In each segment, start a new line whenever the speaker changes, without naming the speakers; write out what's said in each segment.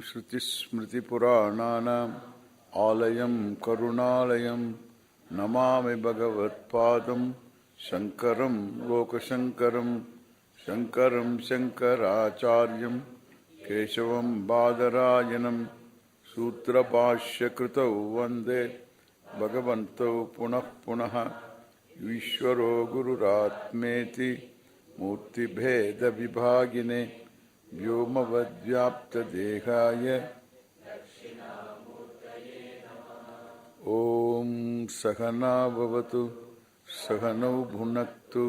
श्रुतिस्मृतिपुराणानाम् आलयं करुणालयं नमामि भगवत्पादं शङ्करं लोकशङ्करं शङ्करं शङ्कराचार्यं केशवं बादरायणं सूत्रभाष्यकृतौ वन्दे भगवन्तौ पुनः पुनः ईश्वरो गुरुरात्मेति मूर्तिभेदविभागिने व्योमवद्व्याप्तदेहाय ॐ सहना भवतु सहनौ भुनक्तु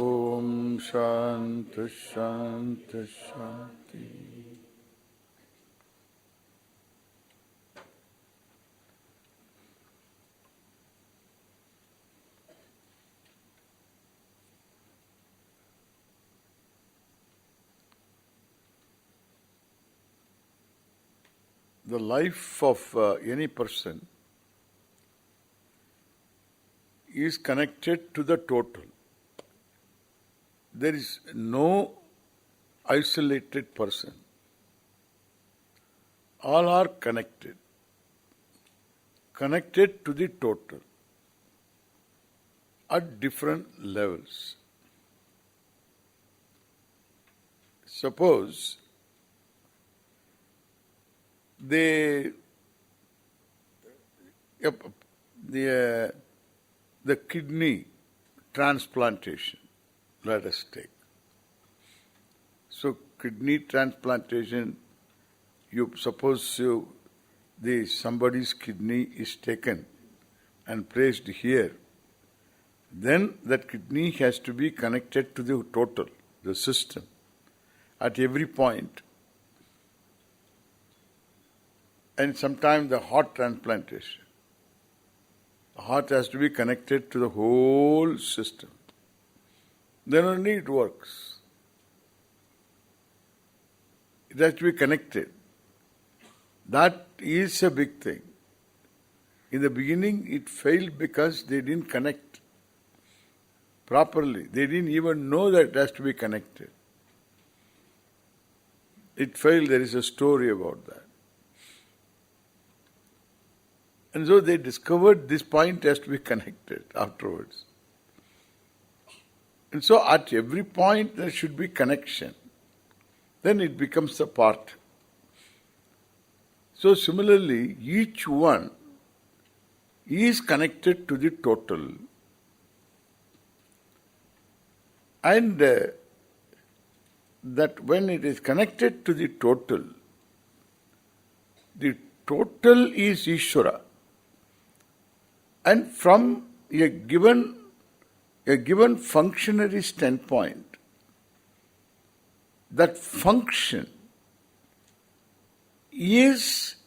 ॐ शान्ति शान्ति शान्ति. The life of any person is connected to the total. There is no isolated person. All are connected. Connected to the total at different levels. Suppose the kidney transplantation, let us take. So kidney transplantation, you suppose somebody's kidney is taken and placed here, then that kidney has to be connected to the total, the system, at every point. And sometimes the heart transplantation. The heart has to be connected to the whole system. Then only it works. It has to be connected. That is a big thing. In the beginning it failed because they didn't connect properly. They didn't even know that it has to be connected. It failed. There is a story about that. And so they discovered this point has to be connected afterwards. And so at every point there should be connection. Then it becomes a part. So similarly, each one is connected to the total. And that when it is connected to the total is Ishvara. And from a given functionary standpoint, that function is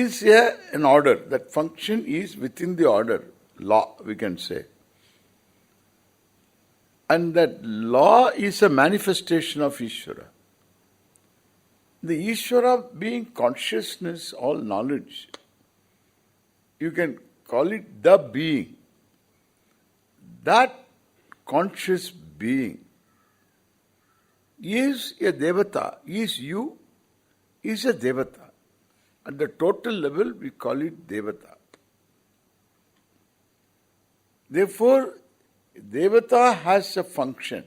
an order. That function is within the order, law, we can say. And that law is a manifestation of Ishvara. The Ishvara being consciousness, all knowledge. You can call it the being. That conscious being is a Devata, is you, is a Devata. At the total level we call it Devata. Therefore, Devata has a function.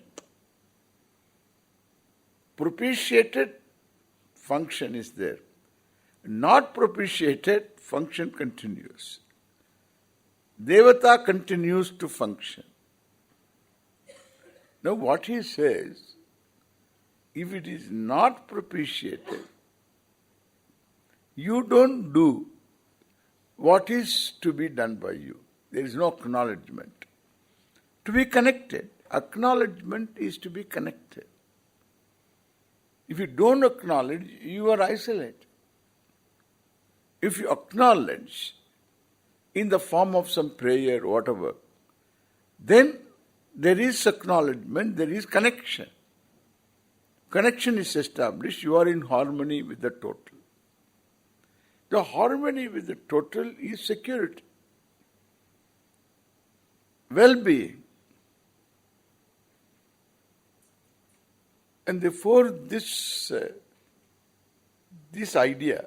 Propitiated function is there. Not propitiated function continues. Devata continues to function. Now what he says, if it is not propitiated, you don't do what is to be done by you. There is no acknowledgement. To be connected, acknowledgement is to be connected. If you don't acknowledge, you are isolated. If you acknowledge, in the form of some prayer, whatever, then there is acknowledgement, there is connection. Connection is established, you are in harmony with the total. The harmony with the total is security. well-being. And therefore this idea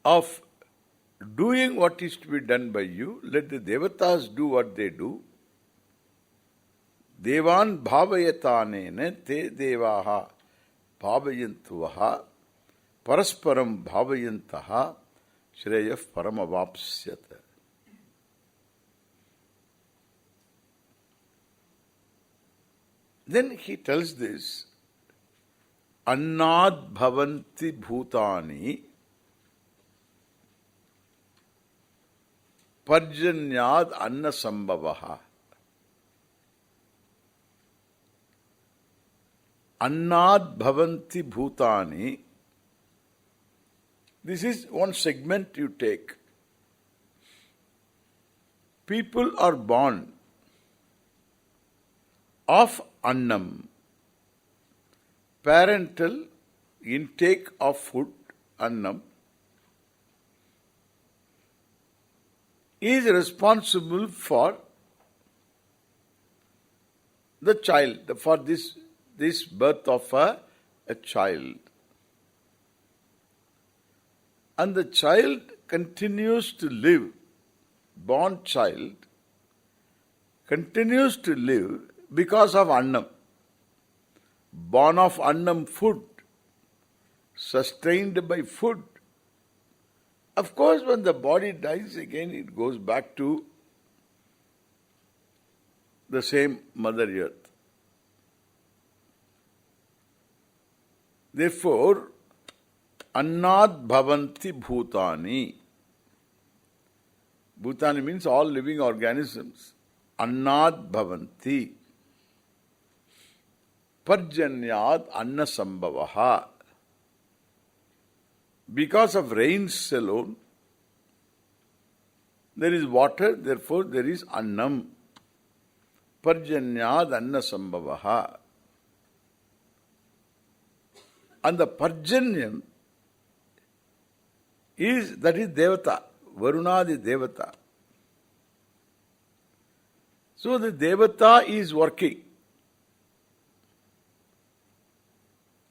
of doing what is to be done by you, let the devatas do what they do. Devan bhavayatanena te devaha bhavayantuvaha parasparam bhavayantaha shreyah paramavapsyata. Then he tells this, annad bhavanti bhutani parjanyad anna sambhavaha. Annad bhavanti bhutani. This is one segment you take. People are born of annam, parental intake of food, annam, is responsible for the child, for this birth of a child. And the child continues to live, born child continues to live because of annam. Born of annam, food, sustained by food. Of course, when the body dies again, it goes back to the same Mother Earth. Therefore, annad bhavanti bhutani. Bhutani means all living organisms. Annad bhavanti. Parjanyad anna sambhavaha. Because of rains alone, there is water, therefore there is annam. Parjanyad anna sambhavaha. And the Parjanyam is Devata, Varunadi Devata. So the Devata is working.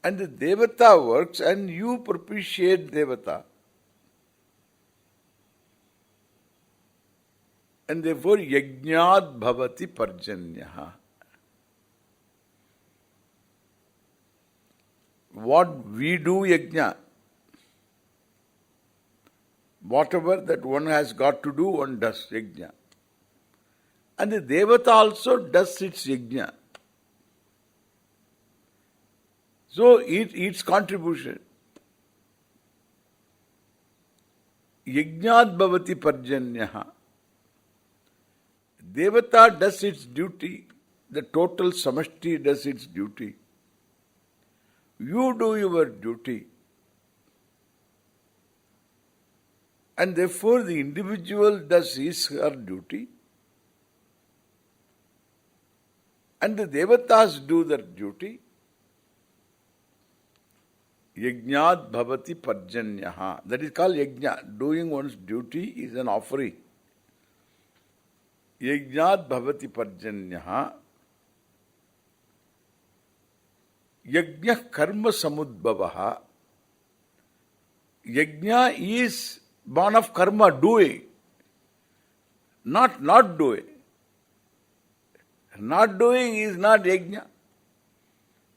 And the Devata works and you propitiate Devata. And therefore Yajñād bhavati parjanyaha. What we do yajna, whatever that one has got to do, one does yajna. And the Devata also does its yajna. So its contribution. Yajñād bhavati parjanyaha. Devata does its duty. The total samashti does its duty. You do your duty. And therefore the individual does her duty. And the Devatas do their duty. Yajñād bhavati parjanyaha. That is called yajna. Doing one's duty is an offering. Yajñād bhavati parjanyaha. Yajna karma samudbhavaha. Yajna is born of karma, doing. Not doing. Not doing is not yajna.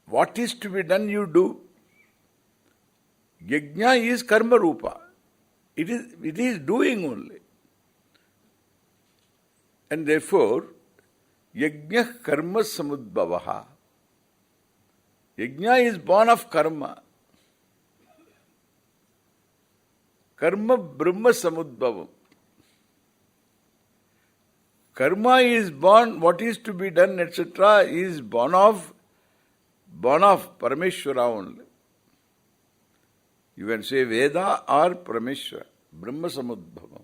What is to be done, you do. Yajna is karma rupa. It is doing only. And therefore, yajna karma samudbhavaha. Yajna is born of karma. Karma brahma samudbhavam. Karma is born, what is to be done, etc. is born of Parameshwara only. You can say Veda or Parameshwara, Brahma Samudbhavam.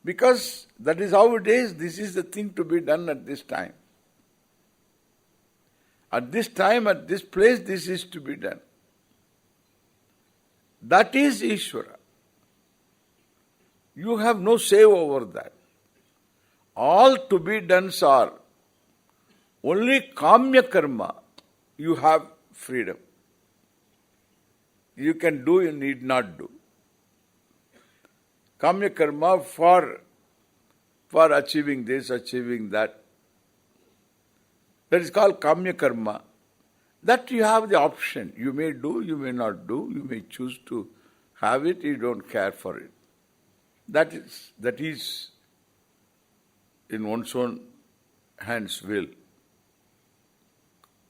Because that is how it is, this is the thing to be done at this time. At this time, at this place, this is to be done. That is Ishvara. You have no say over that. All to be dones are only kamya karma. You have freedom. You can do, you need not do. Kamya karma for achieving this, achieving that. That is called kamya karma. That you have the option. You may do, you may not do. You may choose to have it, you don't care for it. That is in one's own hands will.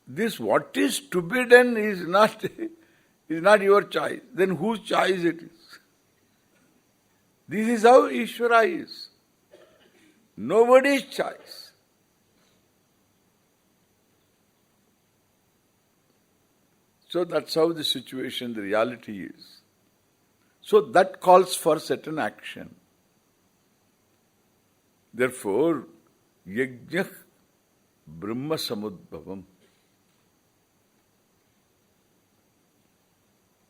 This what is to be done is not your choice. Then whose choice it is? This is how Ishvara is. Nobody's choice. So that's how the situation, the reality is. So that calls for certain action. Therefore, yajna brahma samudbhavam.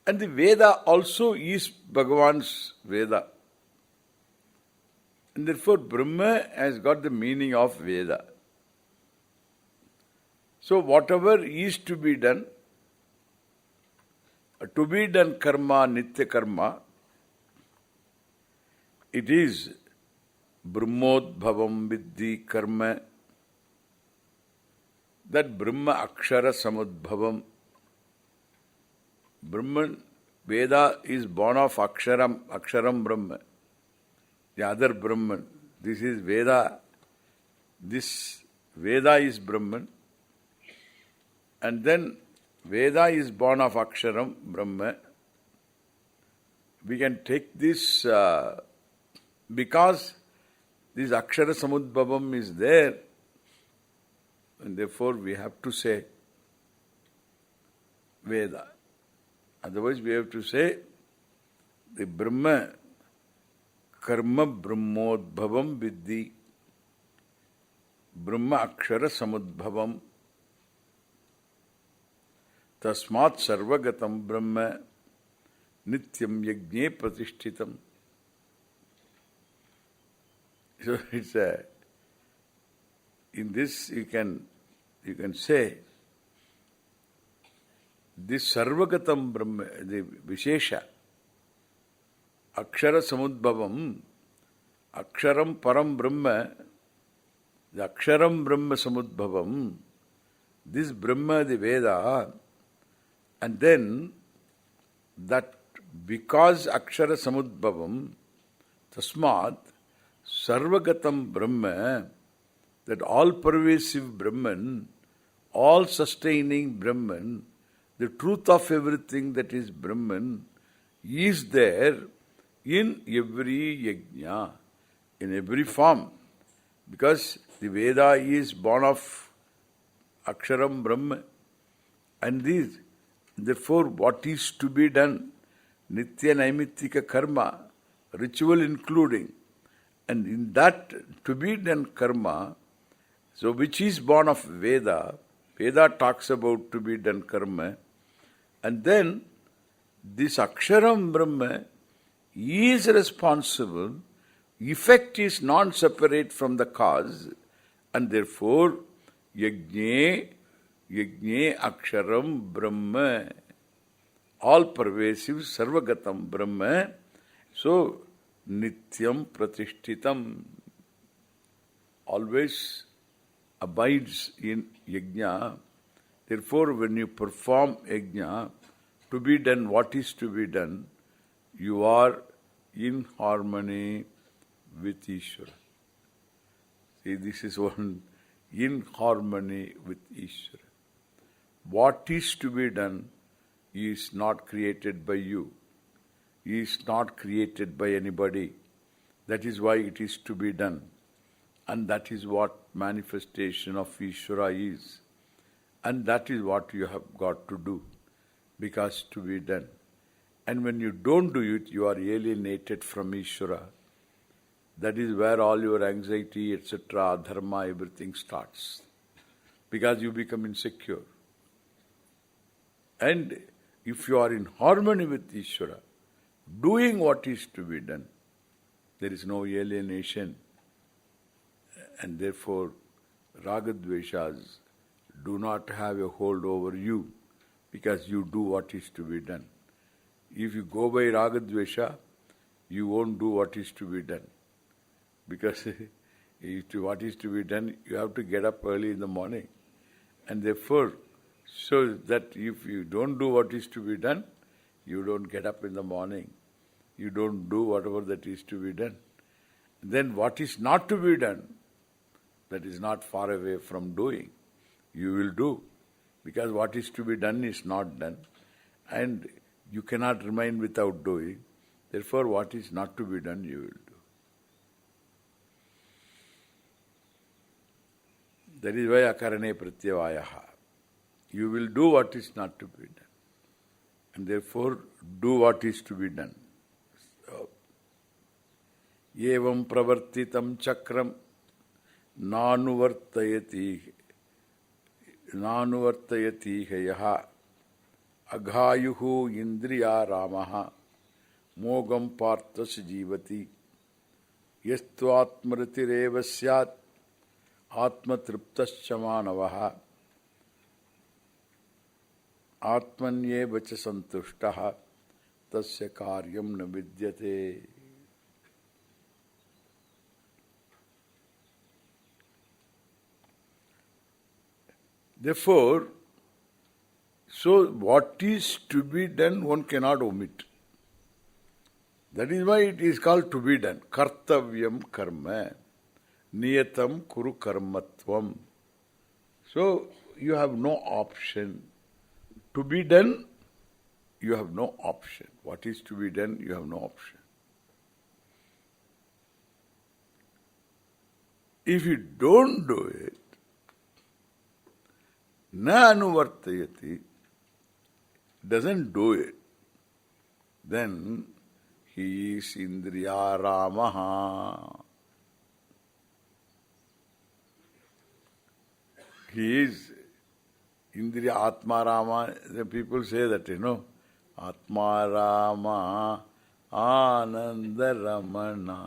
And the Veda also is Bhagavan's Veda. And therefore Brahma has got the meaning of Veda. So whatever is to be done karma, nitya karma, it is Brahmodbhavam viddhi karma. That Brahma akshara samudbhavam. Brahman, Veda is born of Aksharam Brahma. The other Brahman. This is Veda. This Veda is Brahman. And then Veda is born of Aksharam Brahma. We can take this because this Akshara Samudbhavam is there, and therefore we have to say Veda. Otherwise we have to say the Brahma karma brahmodbhavam viddhi Brahma akshara samudbhavam tasmat sarvagatam brahma nityam yajne pratishtitam. So it's in this you can say this sarvagatam brahma, the vishesha, akshara samudbhavam, aksharam param brahma, the aksharam brahma samudbhavam, this brahma, the Veda, and then that because akshara samudbhavam, tasmat, sarvagatam brahma, that all-pervasive Brahman, all-sustaining Brahman, the truth of everything that is Brahman, is there in every yajna, in every form. Because the Veda is born of Aksharam Brahma. And therefore what is to be done? Nitya Naimittika karma, ritual including. And in that to be done karma, so which is born of Veda, Veda talks about to be done karma, and then this Aksharam Brahma is responsible, effect is non-separate from the cause, and therefore yajne Aksharam Brahma, all-pervasive sarvagatam Brahma, so nityam pratishtitam, always abides in yajna. Therefore, when you perform yajna, to be done, what is to be done, you are in harmony with Ishvara. See, this is one, in harmony with Ishvara. What is to be done is not created by you, is not created by anybody. That is why it is to be done. And that is what manifestation of Ishvara is. And that is what you have got to do, because to be done. And when you don't do it, you are alienated from Ishvara. That is where all your anxiety, etc., dharma, everything starts. Because you become insecure. And if you are in harmony with Ishvara, doing what is to be done, there is no alienation, and therefore ragadveshas do not have a hold over you because you do what is to be done. If you go by ragadvesha, you won't do what is to be done. Because what is to be done, you have to get up early in the morning. And therefore, so that if you don't do what is to be done, you don't get up in the morning. You don't do whatever that is to be done. Then what is not to be done, that is not far away from doing, you will do. Because what is to be done is not done. And you cannot remain without doing. Therefore, what is not to be done, you will do. That is why akarane pratyavayaha. You will do what is not to be done. And therefore, do what is to be done. So, evam pravartitam chakram nanuvartayati hayaha aghayuhu indriya ramaha mogam parthas jivati yastvatmritireva syat atmatriptascha manavaha atmanyeva cha santushtaha tasya karyam na vidyate. Therefore, so what is to be done, one cannot omit. That is why it is called to be done. Kartavyam karma. Niyatam kuru karmatvam. So, you have no option. To be done, you have no option. What is to be done, you have no option. If you don't do it, na anuvartayati, doesn't do it, then he is indriya ramaha. He is indriya atma rama. The people say that, atma rama ananda ramana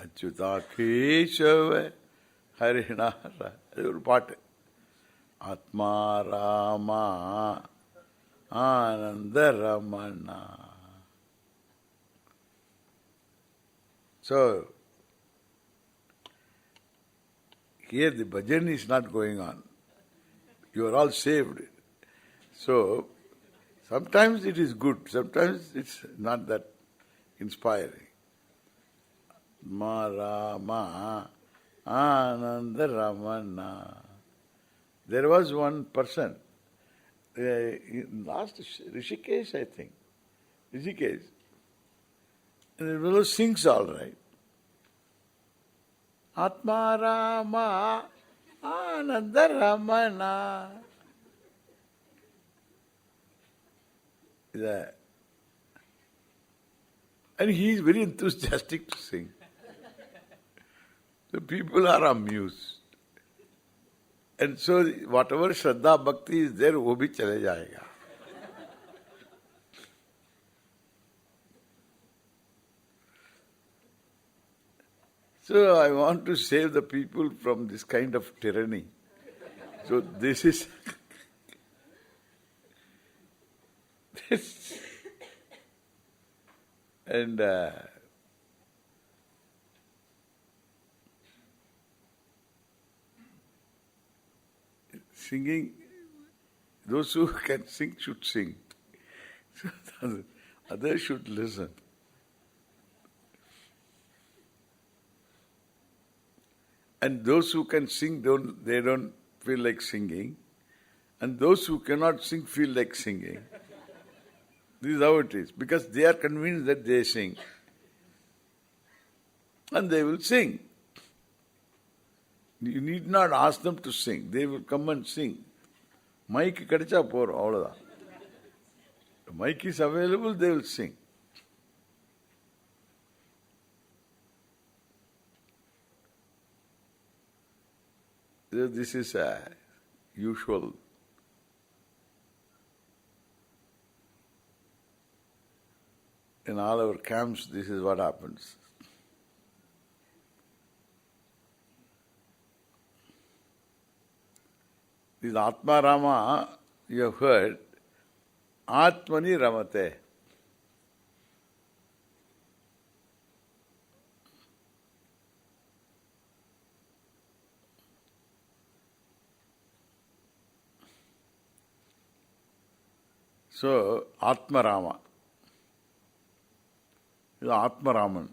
achyuta keshava harinara. That's part. Atma Rama Ananda Ramana. So, here the bhajan is not going on. You are all saved. So, sometimes it is good, sometimes it's not that inspiring. Atma Rama Ananda Ramana. There was one person, last Rishikesh, I think. Rishikesh. And the fellow sings all right. Atma Rama Ananda Ramana. And he is very enthusiastic to sing. The people are amused. And so whatever Shraddha Bhakti is there, wo bhi chale jayega. So I want to save the people from this kind of tyranny. So this is this and singing, those who can sing should sing. So others should listen. And those who can sing, they don't feel like singing. And those who cannot sing feel like singing. This is how it is. Because they are convinced that they sing. And they will sing. You need not ask them to sing. They will come and sing. Mic kadicha por avladha. Mic is available, they will sing. This is a usual. In all our camps, this is what happens. This Atma Rama, you have heard, Atmani Ramate. So, Atma Rama. This is Atma Raman.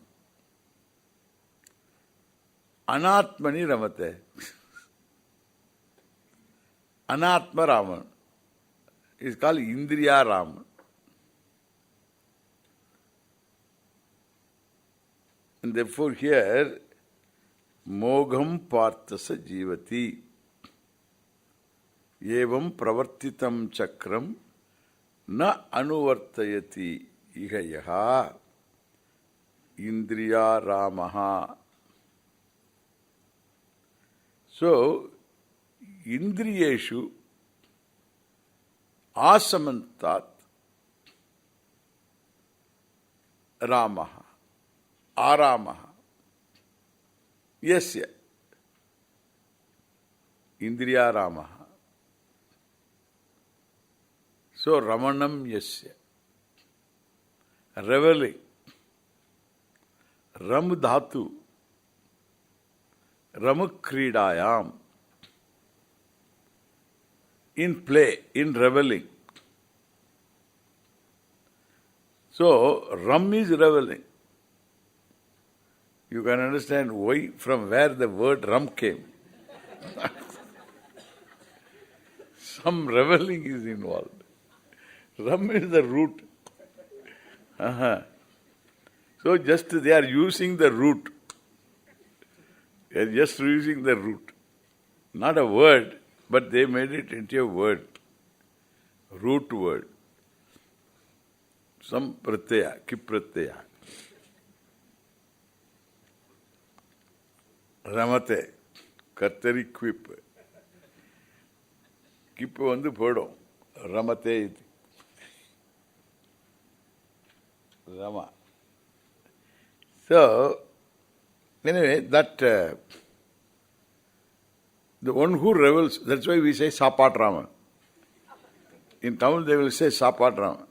Anatmani Ramate. Anatma Raman is called Indriya Raman. And therefore here, Mogham Parthasa Jivati. Evam Pravartitam Chakram Na Anuvartayati Ihayaha Indriya Ramaha. So, Indriyeshu Asamantat Ramaha Aramaha. Yes, Indriya Ramaha. So, Ramanam Yasya. Reveling. Ram Dhatu. Ramakridayam. In play, in reveling. So, Ram is reveling. You can understand why, from where the word Ram came. Some reveling is involved. Ram is the root. So just they are using the root. They are just using the root. Not a word, but they made it into a word. Root word. Some pratyaya, kip pratyaya. Ramate, kartari quip. Kip vandu podum. Ramate iti. Rama. So, anyway, that the one who revels, that's why we say Sapat Rama. In Tamil they will say Sapat Rama.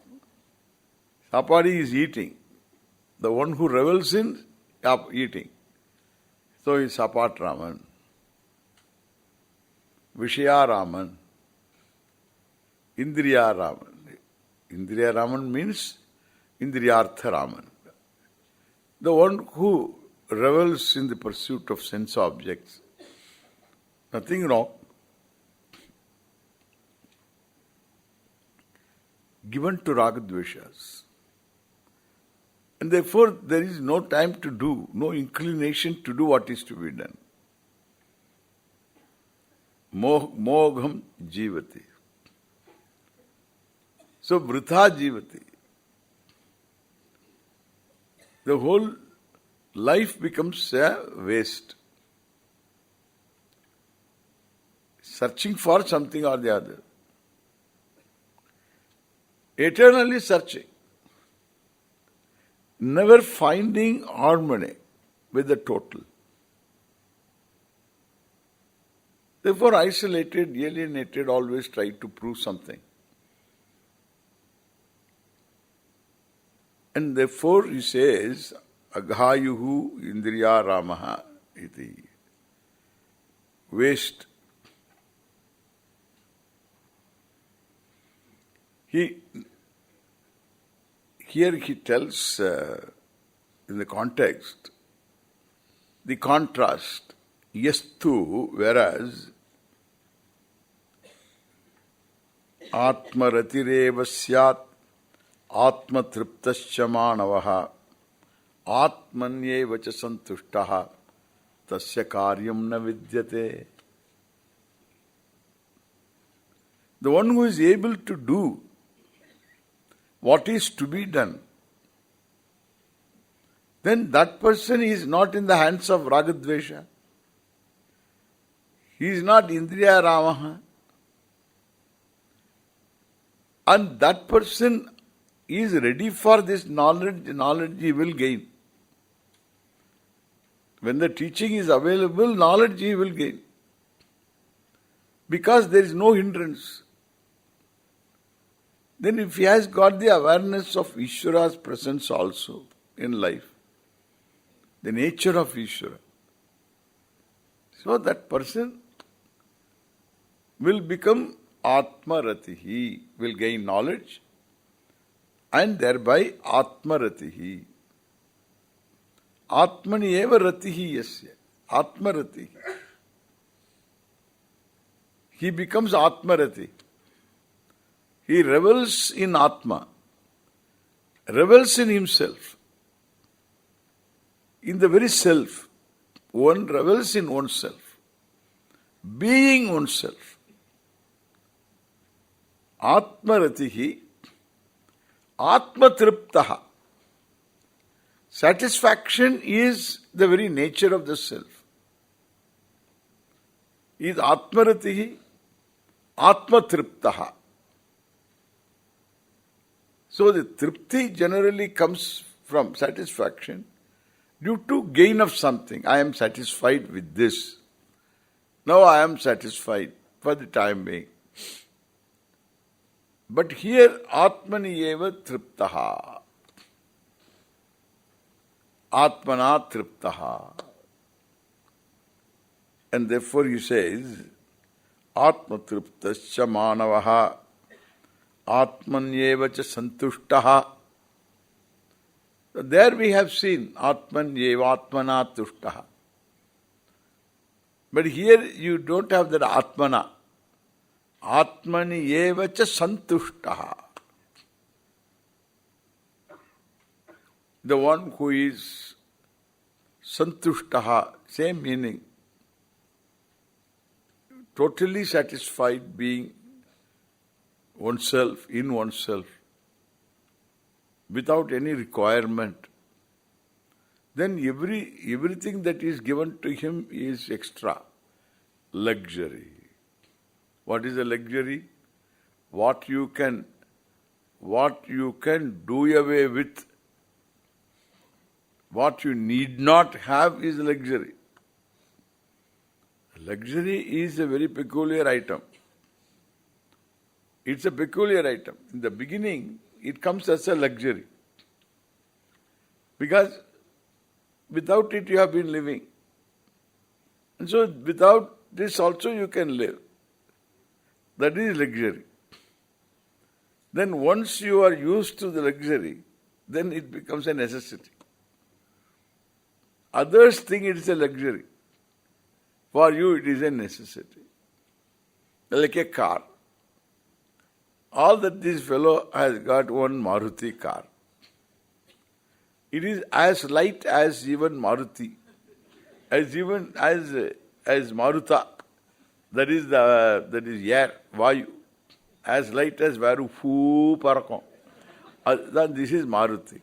Sapadi is eating. The one who revels in eating. So is Sapat Raman. Vishaya Raman. Indriya Raman. Indriya Raman means Indriyartha Raman. The one who revels in the pursuit of sense objects. Nothing wrong. Given to Ragadveshas. And therefore there is no time to do, no inclination to do what is to be done. Mogham jivati. So vritha jivati. The whole life becomes a waste. Searching for something or the other. Eternally searching. Never finding harmony with the total. Therefore isolated, alienated, always try to prove something. And therefore he says, Aghayuhu Indriya Ramaha iti. Waste. Here he tells in the context, the contrast, yastu, whereas atmaratireva syat atma triptascha manavaha atmanyeva cha santushtaha tasya karyam na vidyate. The one who is able to do what is to be done, then that person is not in the hands of Ragadvesha. He is not Indriya Ramaha. And that person is ready for this knowledge he will gain. When the teaching is available, knowledge he will gain. Because there is no hindrance. Then if he has got the awareness of Ishvara's presence also in life, the nature of Ishvara, so that person will become Atmaratihi, will gain knowledge and thereby Atmaratihi. Atmani eva ratihi yasya. Atmarati. He becomes Atmarati. He revels in Atma. Revels in himself. In the very self. One revels in oneself. Being oneself. Atmaratihi. Atmatriptaha. Satisfaction is the very nature of the self. Is Atmaratihi, Atmatriptaha. So the tripti generally comes from satisfaction due to gain of something. I am satisfied with this. Now I am satisfied for the time being. But here Atmani eva triptaha. Atmana triptaha. And therefore he says, Atma triptascha manavaha Atmanyevacha santushtaha. So there we have seen Atmanyeva Atmana tushtaha. But here you don't have that Atmana. Atmanyevacha santushtaha. The one who is santushtaha, same meaning. Totally satisfied being oneself, in oneself, without any requirement. Then everything that is given to him is extra. Luxury. What is a luxury? What you can do away with. What you need not have is luxury. Luxury is a very peculiar item. It's a peculiar item. In the beginning, it comes as a luxury. Because without it you have been living. And so without this also you can live. That is luxury. Then once you are used to the luxury, then it becomes a necessity. Others think it is a luxury. For you it is a necessity. Like a car. All that this fellow has got one Maruti car. It is as light as even Maruti. As Maruta. That is air, Vayu. As light as Varu, Foo Parakom. This is Maruti.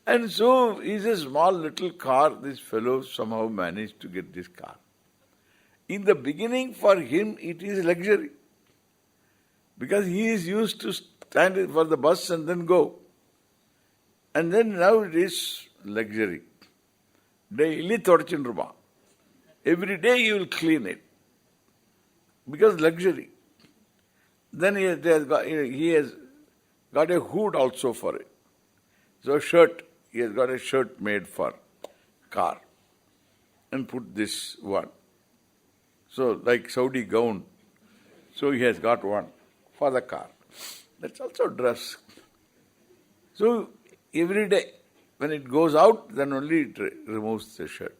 And so, is a small little car, this fellow somehow managed to get this car. In the beginning, for him, it is luxury. Because he is used to stand for the bus and then go. And then now it is luxury. Daily Torchinruba. Every day you will clean it. Because luxury. Then he has got a hood also for it. So shirt. He has got a shirt made for car and put this one. So like Saudi gown. So he has got one for the car. That's also dress. So every day when it goes out, then only it removes the shirt.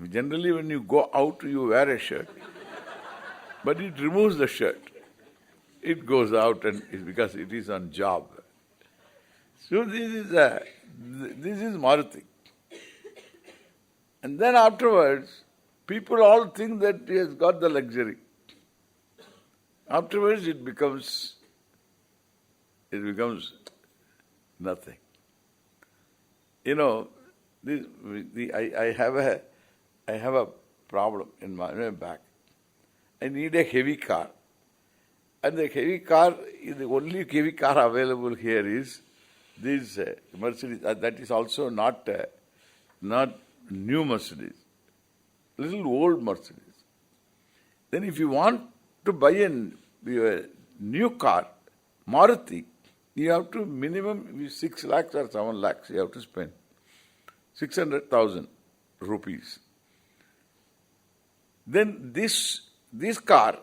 Generally when you go out, you wear a shirt. But it removes the shirt. It goes out and because it is on job. So this is Maruti. And then afterwards, people all think that he has got the luxury. Afterwards it becomes nothing. You know, I have a problem in my back. I need a heavy car. And the heavy car, the only heavy car available here is this Mercedes. That is also not new Mercedes, little old Mercedes. Then if you want to buy a new car, Maruti, you have to minimum 6 lakhs or 7 lakhs you have to spend. 600,000 rupees. Then this car,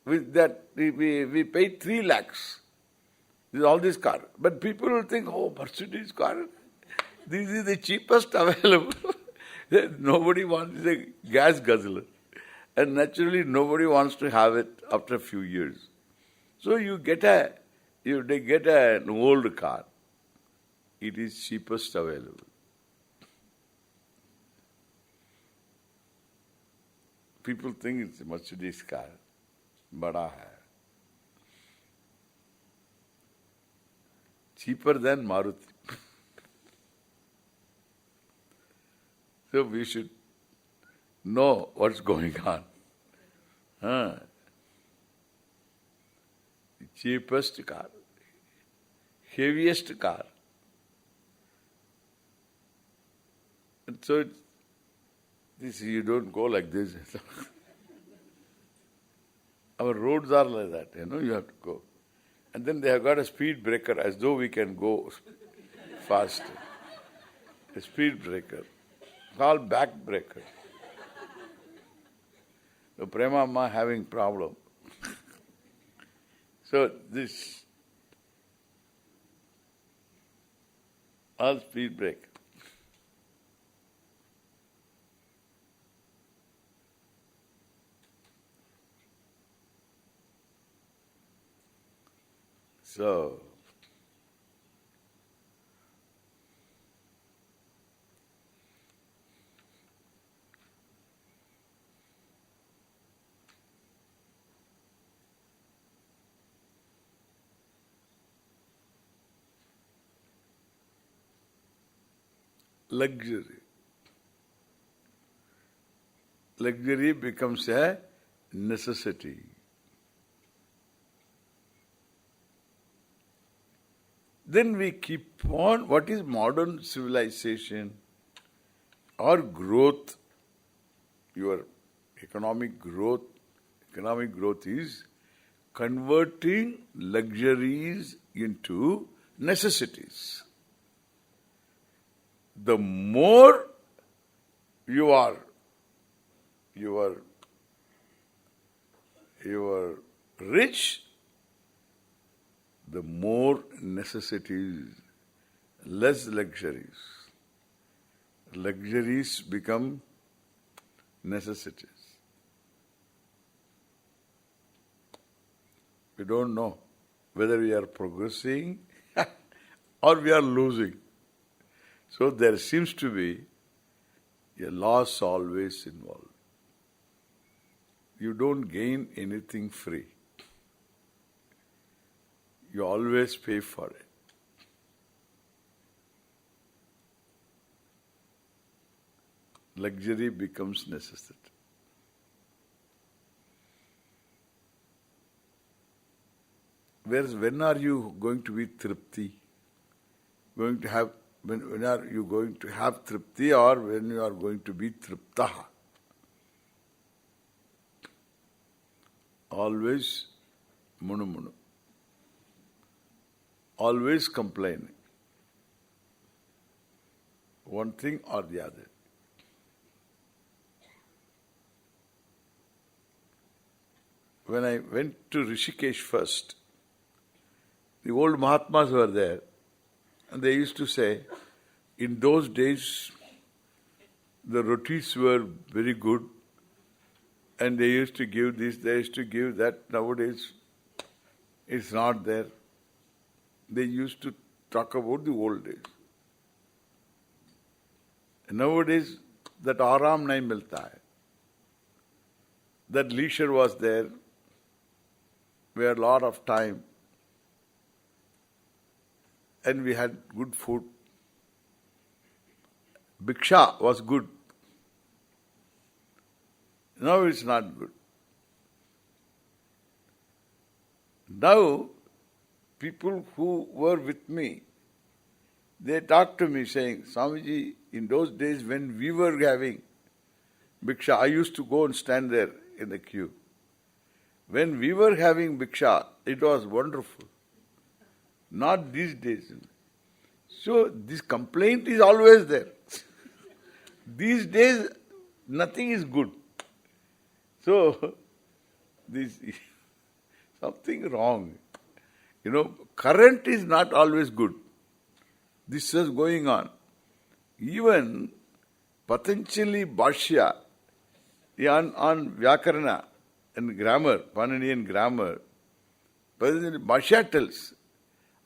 with that we paid 3 lakhs. This is all this car. But people will think, oh, Mercedes car, this is the cheapest available. Nobody wants a gas guzzler. And naturally nobody wants to have it after a few years. So you get an old car. It is cheapest available. People think it's a Mercedes car. Bada hai. Cheaper than Maruti. So we should know what's going on. The cheapest car, heaviest car. And so this you don't go like this. Our roads are like that, you have to go. And then they have got a speed breaker as though we can go fast. A speed breaker, called back breaker. The Prema Amma having problem. So this, all speed break. So, luxury. Luxury becomes a necessity. Then we keep on, what is modern civilization or growth, your economic growth is converting luxuries into necessities. The more you are rich, the more necessities, less luxuries. Luxuries become necessities. We don't know whether we are progressing or we are losing. So there seems to be a loss always involved. You don't gain anything free. You always pay for it. Luxury becomes necessity. Whereas when are you going to be tripti? When are you going to have tripti, or when you are going to be triptaha? Always munu. Always complaining. One thing or the other. When I went to Rishikesh first, the old Mahatmas were there, and they used to say, in those days, the rotis were very good, and they used to give this, they used to give that. Nowadays, it's not there. They used to talk about the old days. Nowadays, that aram nahi milta hai. That leisure was there. We had a lot of time. And we had good food. Bhiksha was good. Now it's not good. Now, people who were with me, they talked to me saying, Swamiji, in those days when we were having Bhiksha, I used to go and stand there in the queue. When we were having Bhiksha, it was wonderful. Not these days. So this complaint is always there. These days, nothing is good. So, this is something wrong. Current is not always good. This is going on. Even Patanjali Bhashya on Vyakarana and grammar, Paninian grammar, Patanjali Bhashya tells,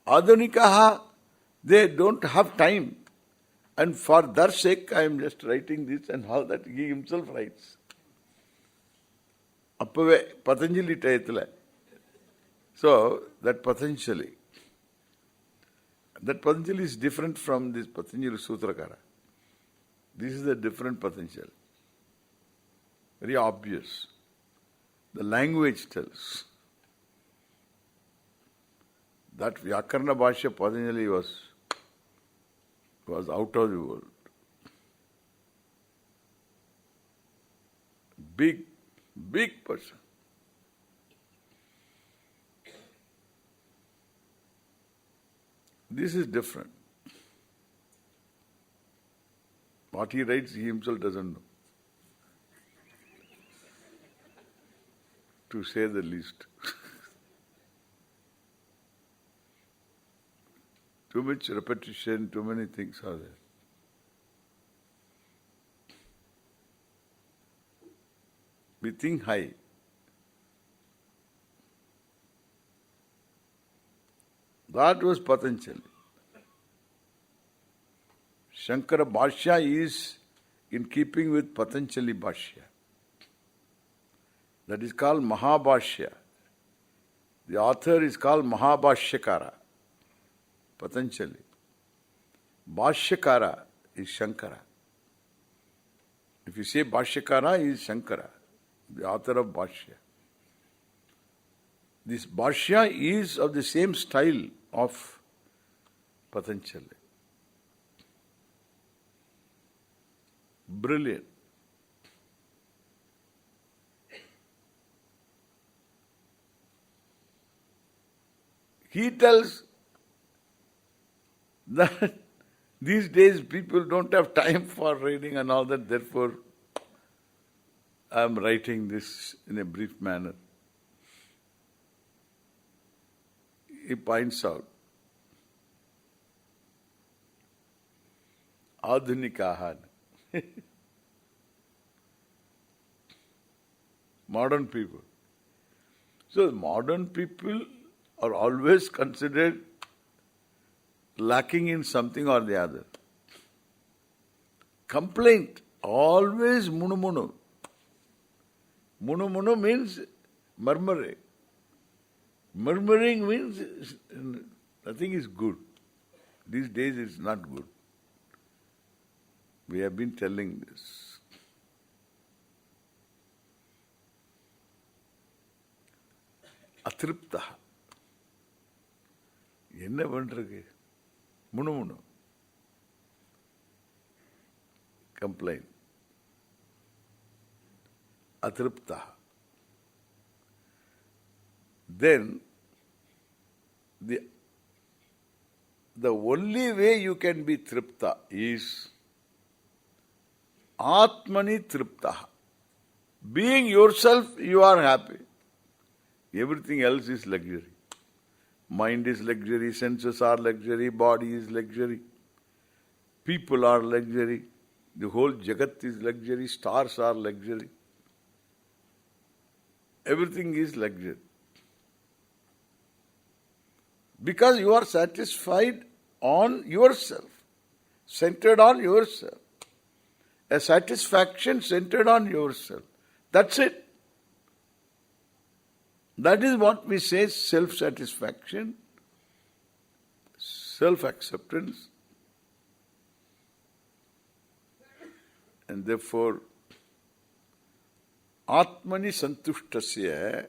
Adhanikaha, they don't have time. And for their sake, I am just writing this and all that he himself writes. Appave Patanjali Tayathala. So, that Patanjali is different from this Patanjali Sutrakara. This is a different Patanjali. Very obvious. The language tells. That Vyakarana Bhashya Patanjali was out of the world. Big person. This is different. What he writes, he himself doesn't know. To say the least. Too much repetition, too many things are there. We think high. That was Patanjali. Shankara Bhashya is in keeping with Patanjali Bhashya. That is called Mahabhashya. The author is called Mahabhashyakara, Patanjali. Bhashyakara is Shankara. If you say Bhashyakara, he is Shankara, the author of Bhashya. This Bhashya is of the same style of Patanjali. Brilliant. He tells that these days people don't have time for reading and all that, therefore I am writing this in a brief manner. He points out, Adhunikaha, modern people. So modern people are always considered lacking in something or the other. Complaint, always munu. Munu means murmuring. Murmuring means nothing is good. These days it's not good. We have been telling this. Atriptaha. என்ன பண்றது? Munu. Complain. Atriptaha. Then the only way you can be tripta is Atmani triptaha. Being yourself, you are happy. Everything else is luxury. Mind is luxury, senses are luxury, body is luxury, people are luxury, the whole Jagat is luxury, stars are luxury. Everything is luxury. Because you are satisfied on yourself, centered on yourself. A satisfaction centered on yourself. That's it. That is what we say self-satisfaction, self-acceptance, and therefore Atmani santushtasya,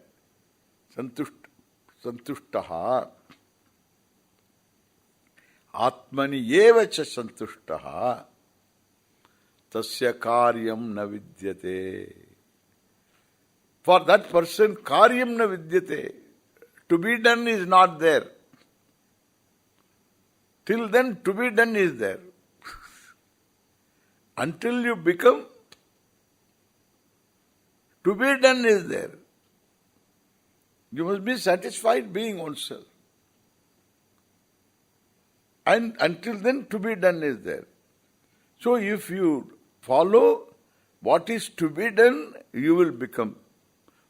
santushtaha. Atmani eva cha santushtaha. Tasya karyam na vidyate. For that person, karyam na vidyate. To be done is not there. Till then, to be done is there. Until you become, to be done is there. You must be satisfied being oneself. And until then, to be done is there. So if you follow what is to be done, you will become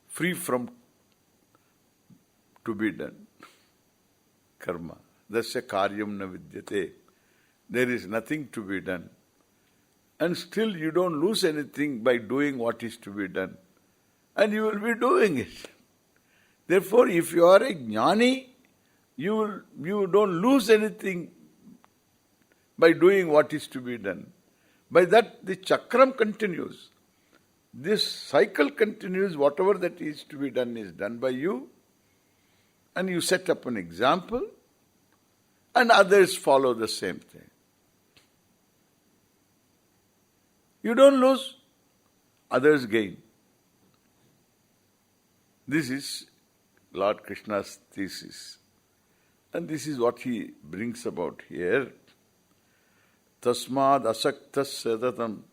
free from to be done. Karma. Dasya karyam na vidyate. There is nothing to be done. And still you don't lose anything by doing what is to be done. And you will be doing it. Therefore, if you are a jnani, you don't lose anything by doing what is to be done. By that, the chakram continues. This cycle continues. Whatever that is to be done is done by you. And you set up an example. And others follow the same thing. You don't lose, others gain. This is Lord Krishna's thesis. And this is what he brings about here. Tasmad asaktas sadatam.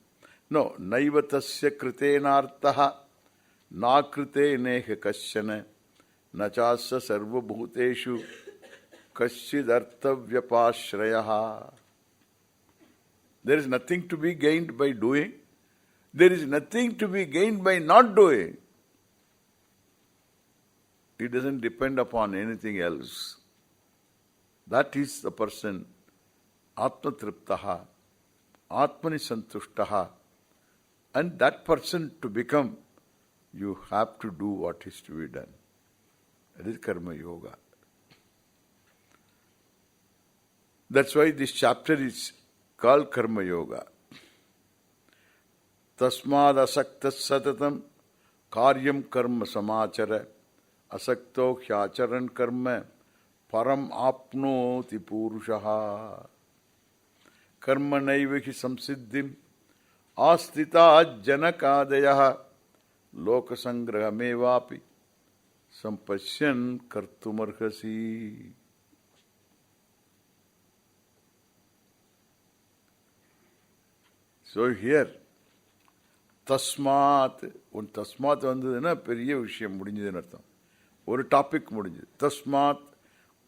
No, naiva tasya kritenartaha na krite neha kasyana nachasa sarva bhuteshu kasyid-artha-vyapashrayaha. There is nothing to be gained by doing. There is nothing to be gained by not doing. It doesn't depend upon anything else. That is the person Atma-triptaha, Atmani-santushtaha. And that person to become, you have to do what is to be done. That is Karma Yoga. That's why this chapter is called Karma Yoga. Tasmad asaktas satatam karyam karma samachara asakto hyacharan karma param apnoti purushaha karma naivahi samsiddhim astita janakadayaha lokasangrahamevapi sampasyan kartumarhasi. So here, tasmat, un tasmat vandaduna periya vishayam mudinjadhu artham. Oru topic mudinjadhu. Tasmat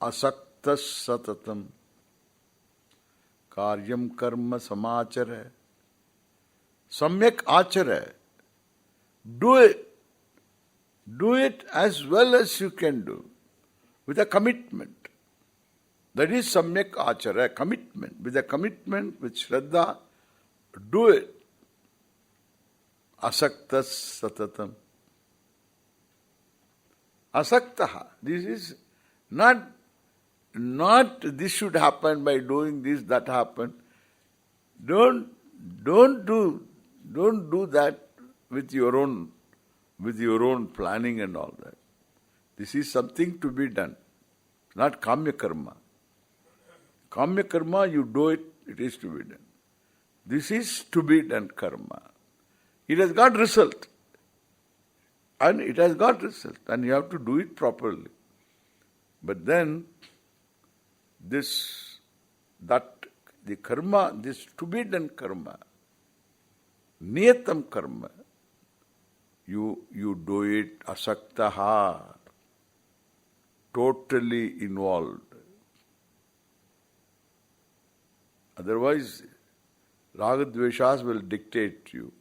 asaktas satatam karyam karma samachara samyak achara. Do it. Do it as well as you can do, with a commitment. That is samyak achara, commitment. With a commitment, with shraddha, do it. Asaktas satatam. Asaktaha. This is not this should happen by doing this, that happen. Don't do that with your own planning and all that. This is something to be done, not kamya karma. Kamya karma, you do it, it is to be done. This is to be done karma. It has got result. And it has got result. And you have to do it properly. But then, the karma, this to be done karma, niyatam karma, you do it asaktaha, totally involved. Otherwise, ragadveshas will dictate to you.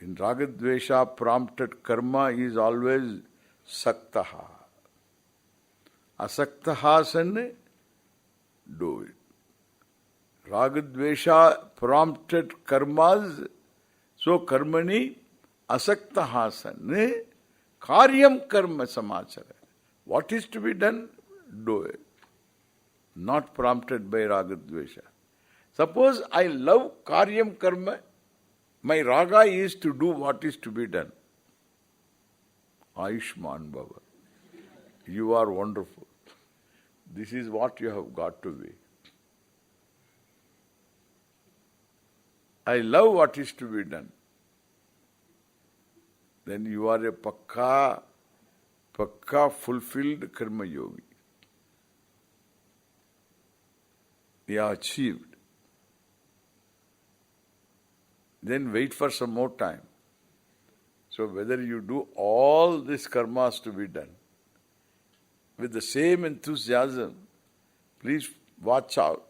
In ragadvesha prompted karma is always saktaha. Asaktaha sanne, do it. Ragadvesha prompted karmas, so karmani asaktaha sanne karyam karma samachara. What is to be done? Do it. Not prompted by ragadvesha. Suppose I love karyam karma, my raga is to do what is to be done. Ayushman Bhava. You are wonderful. This is what you have got to be. I love what is to be done. Then you are a pakka fulfilled karma yogi. You are achieved. Then wait for some more time. So whether you do all these karmas to be done with the same enthusiasm, please watch out.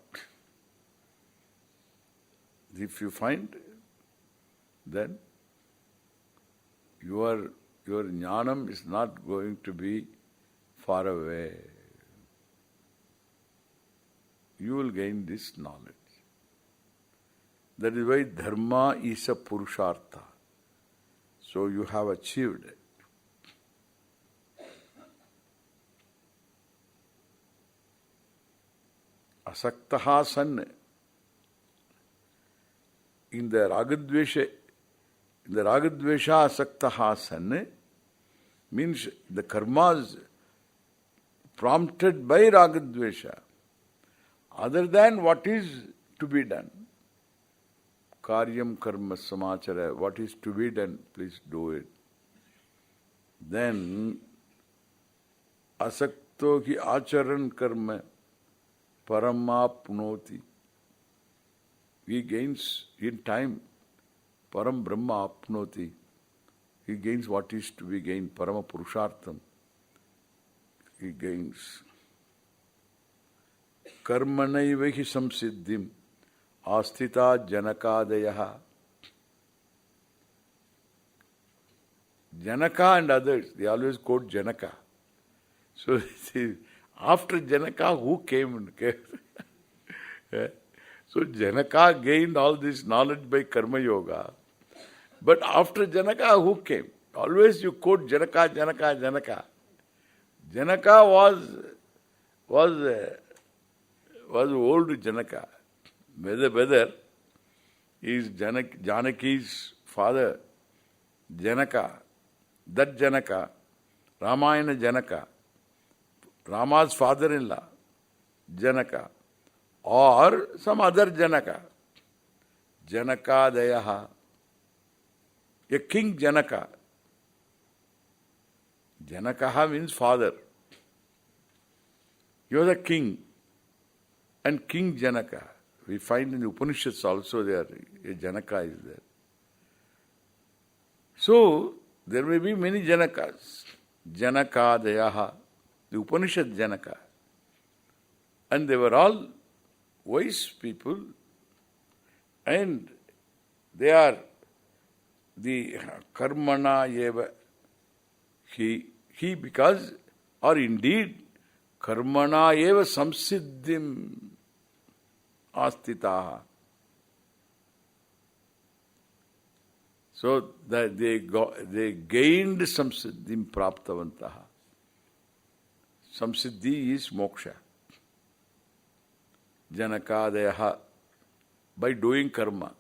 If you find, then your jnanam is not going to be far away. You will gain this knowledge. That is why dharma is a purushartha. So you have achieved it. Asaktaha san. In the ragadvesha asaktaha san means the karmas prompted by ragadvesha, other than what is to be done. Karyam karma samachara, what is to be done, please do it. Then asakto ki acharan karma paramapnoti. He gains in time, param brahma apnoti. He gains what is to be gained, parama purushartham. He gains. Karmanaiva hi samsiddhim astita janakadayaha. Janaka and others, they always quote Janaka. So after Janaka, who came? So Janaka gained all this knowledge by Karma Yoga. But after Janaka, who came? Always you quote Janaka, Janaka, Janaka. Janaka was old Janaka. Whether is Janaki's father, Janaka, that Janaka, Ramayana Janaka, Rama's father-in-law, Janaka, or some other Janaka, Janakadayaha, a king Janaka. Janakaha means father. He was a king, and King Janaka. We find in the Upanishads also there, a Janaka is there. So, there may be many Janakas. Janakadayaha, the Upanishad Janaka. And they were all wise people, and they are the karmana eva he because, or indeed karmana eva samsiddhim astitaha. So that they gained samsiddhim praptavantaha. Samsiddhi is moksha. Janakadayaha, by doing karma.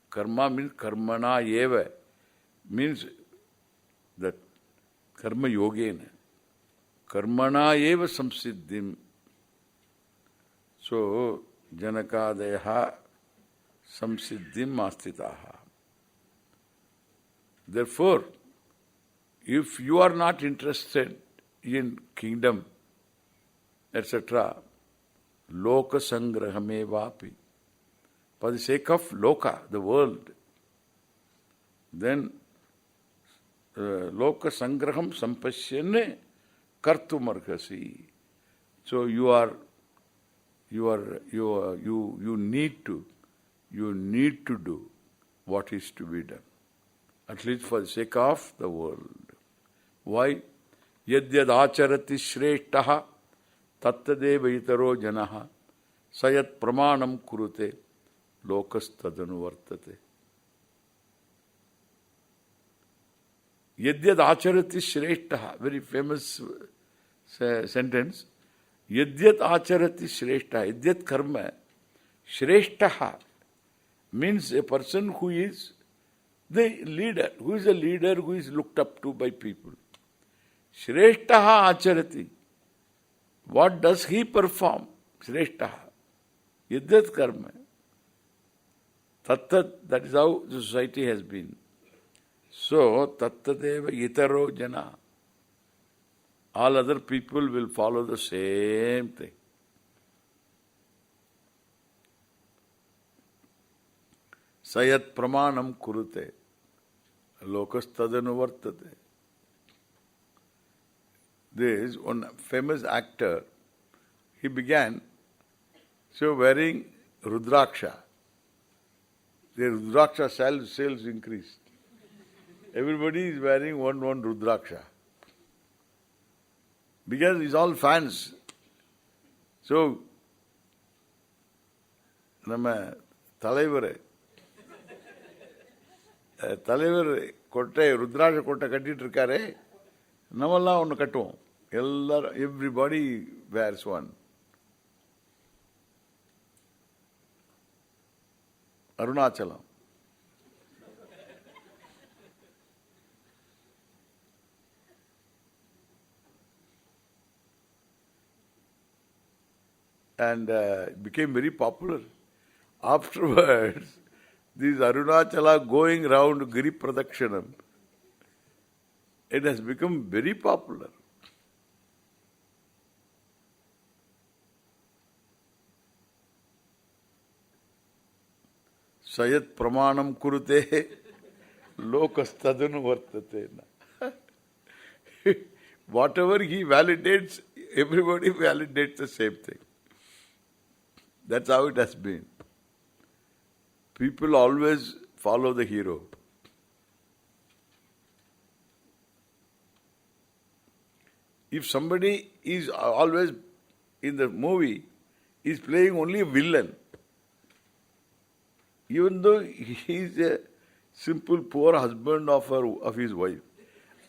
Karma means karmana eva, means that karma yogena. Karmana eva samsiddhim. So, Janakadayaha samsiddhim astitaha. Therefore, if you are not interested in kingdom, etc., Loka sangrahame vapi. For the sake of loka, the world, then loka sangraham sampasyane kartumarhasi. So you need to do what is to be done, at least for the sake of the world. Why? Yadyad acharati shreshtaha tattadeva itaro janaha sayat pramanam kurute lokas tadanu vartate. Yadyad acharati shreshtaha, very famous sentence. Yadyat acharati shreshtaha, yadyat karma, shreshtaha means a person who is the leader, who is looked up to by people. Shreshtaha acharati, What does he perform? Shreshtaha. Yadyat karma. Tattat, that is how the society has been. So, tattateva itaro jana. All other people will follow the same thing. Sayat pramanam kurute. Lokastadanu vartate. There is one famous actor, he began wearing Rudraksha. The Rudraksha sales increased. Everybody is wearing one Rudraksha. Because it's all fans. So, nama தலைவர் கொட்டை ருத்ராட்ச கொட்டை கட்டிட்டு இருக்காரு, நம்மெல்லாம் ஒன்று கட்டுவோம். எல்லாரும், everybody wears one. Arunachalam. And it became very popular. Afterwards, these Arunachala going round Giri Pradakshanam, it has become very popular. Sayat pramanam kurute lokastadanu vartate. Whatever he validates, everybody validates the same thing. That's how it has been. People always follow the hero. If somebody is always in the movie, is playing only a villain, even though he is a simple poor husband of his wife,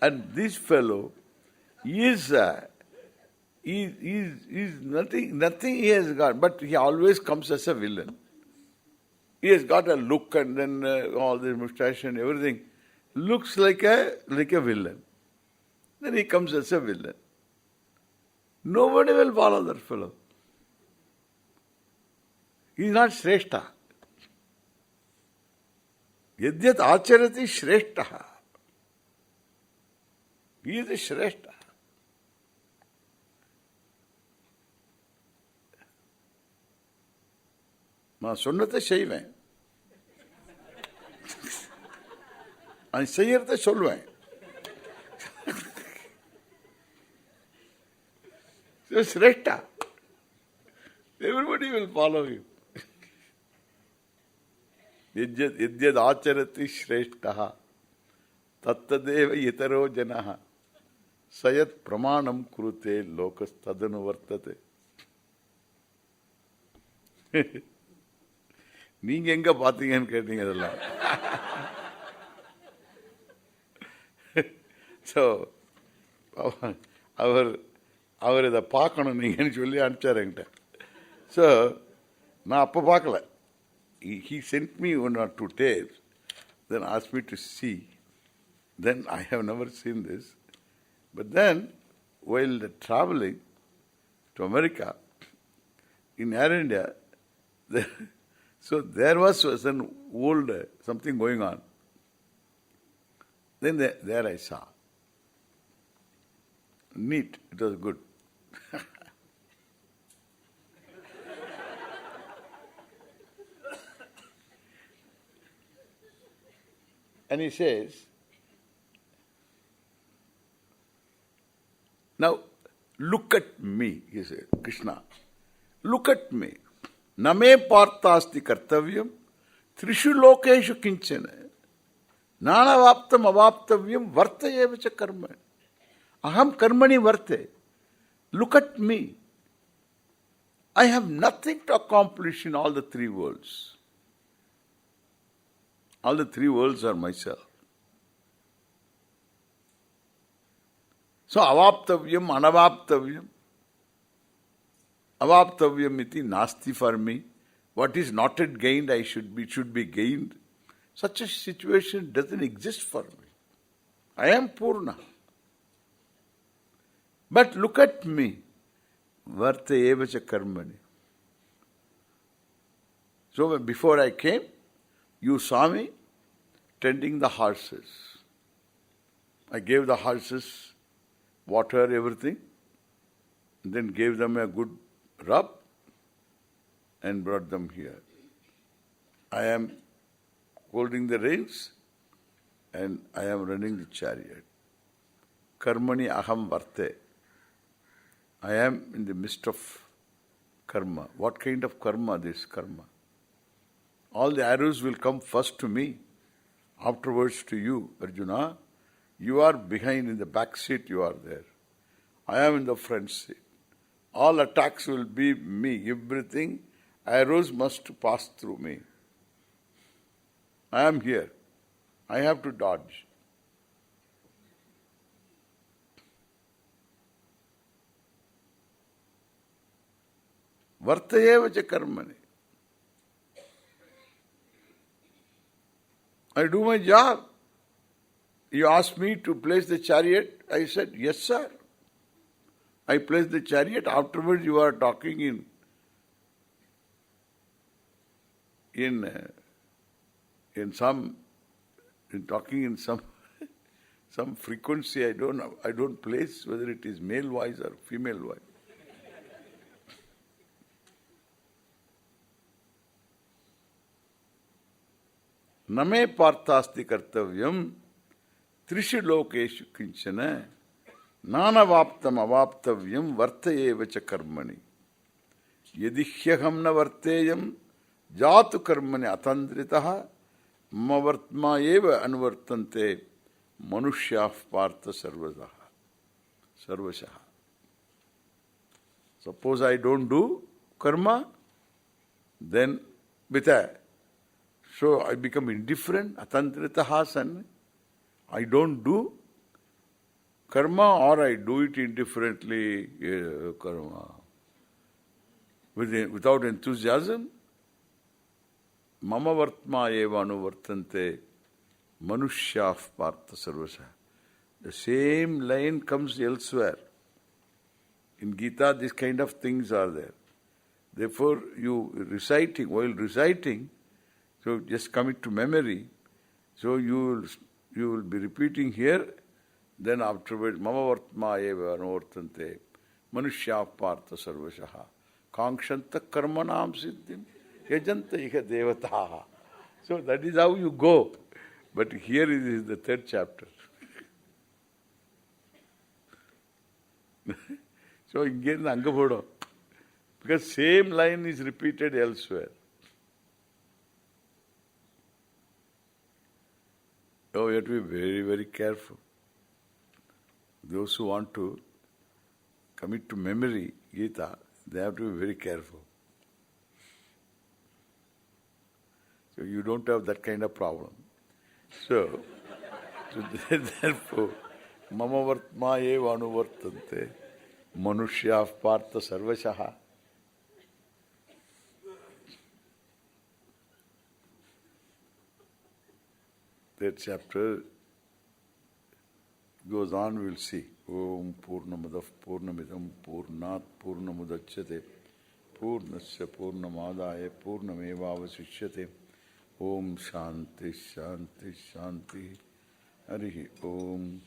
and this fellow is nothing he has got, but he always comes as a villain. He has got a look, and then all the moustache and everything looks like a villain. Then he comes as a villain. Nobody will follow that fellow. He is not Shrestha. Yadyat acharati Shrestha. He is a Shrestha. நான் சொன்னதை செய்வேன், அது செய்யறத சொல்வேன். Shrestha. Everybody will follow you. Yadyad acharati Shrestha tattadeva itaro janaha sayat pramanam kurute lokastadanu vartate. நீங்க எங்க பாத்தீங்கன்னு கேட்டீங்க அதெல்லாம். ஸோ அவர் இதை பார்க்கணும் நீங்கன்னு சொல்லி அனுப்பிச்சார் என்கிட்ட. ஸோ நான் அப்போ பார்க்கல. He sent me 1 or 2 tapes, then asked me to see. Then I have never seen this. But then, while traveling to America, in Air India, so there was an old something going on. Then there I saw. Neat. It was good. And he says, now look at me, he said, Krishna, look at me. Name partasti kartavyam trishu lokeshu kinchana nanavaptam avaptavyam vartayevacha karma. Aham karmani varte. Look at me. I have nothing to accomplish in all the 3 worlds. All the 3 worlds are myself. So avaptavyam, anavaptavyam. Avaptavyam iti nasti for me. What is not yet gained, should be gained. Such a situation doesn't exist for me. I am Purna. But look at me. Varta eva cha karmani. So before I came, you saw me tending the horses. I gave the horses water, everything, and then gave them a good rub and brought them here. I am holding the reins and I am running the chariot. Karmani aham varte. I am in the midst of karma. What kind of karma? This karma. All the arrows will come first to me, afterwards to you, Arjuna. You are behind in the back seat, you are there. I am in the front seat. All attacks will be me. Everything, arrows must pass through me. I am here. I have to dodge. Vartayeva cha karmani. I do my job. You asked me to place the chariot. I said, yes, sir. I placed the chariot. Afterwards, you are talking some frequency. I don't know. I don't place whether it is male voice or female voice. Name parthasti kartavyam trishu lokeshu kinchana nanavaptam avaptavyam vartayeva cha karmani yadihyaham na varteyam jatu karmani atandritaha mavartma eva anuvartante manushyav partha sarvashaha. Suppose I don't do karma, then so I become indifferent, atandritaha san. I don't do karma or I do it indifferently, karma, without enthusiasm. Mama vartma eva anuvartante manushyav partha sarvasha. The same line comes elsewhere. In Gita, these kind of things are there. Therefore, while reciting, so just commit to memory. So you will be repeating here, then afterwards, mama vartma eva anuvartante manushyav partha sarvashaha kankshanta karmanam siddhim yajanta iha devataha. So that is how you go. But here is the third chapter. So again Angabodo. Because same line is repeated elsewhere. So you have to be very, very careful. Those who want to commit to memory Gita, they have to be very careful. So you don't have that kind of problem. So therefore, mama vartma eva anuvartante manushyav partha sarvashaha. That chapter goes on, we'll see. Om Purnamadav Purnamidam Purnat Purnamudachyate Purnasya Purnamadaya Purnamevavasishyate. Om Shanti Shanti Shanti. Harihi Om.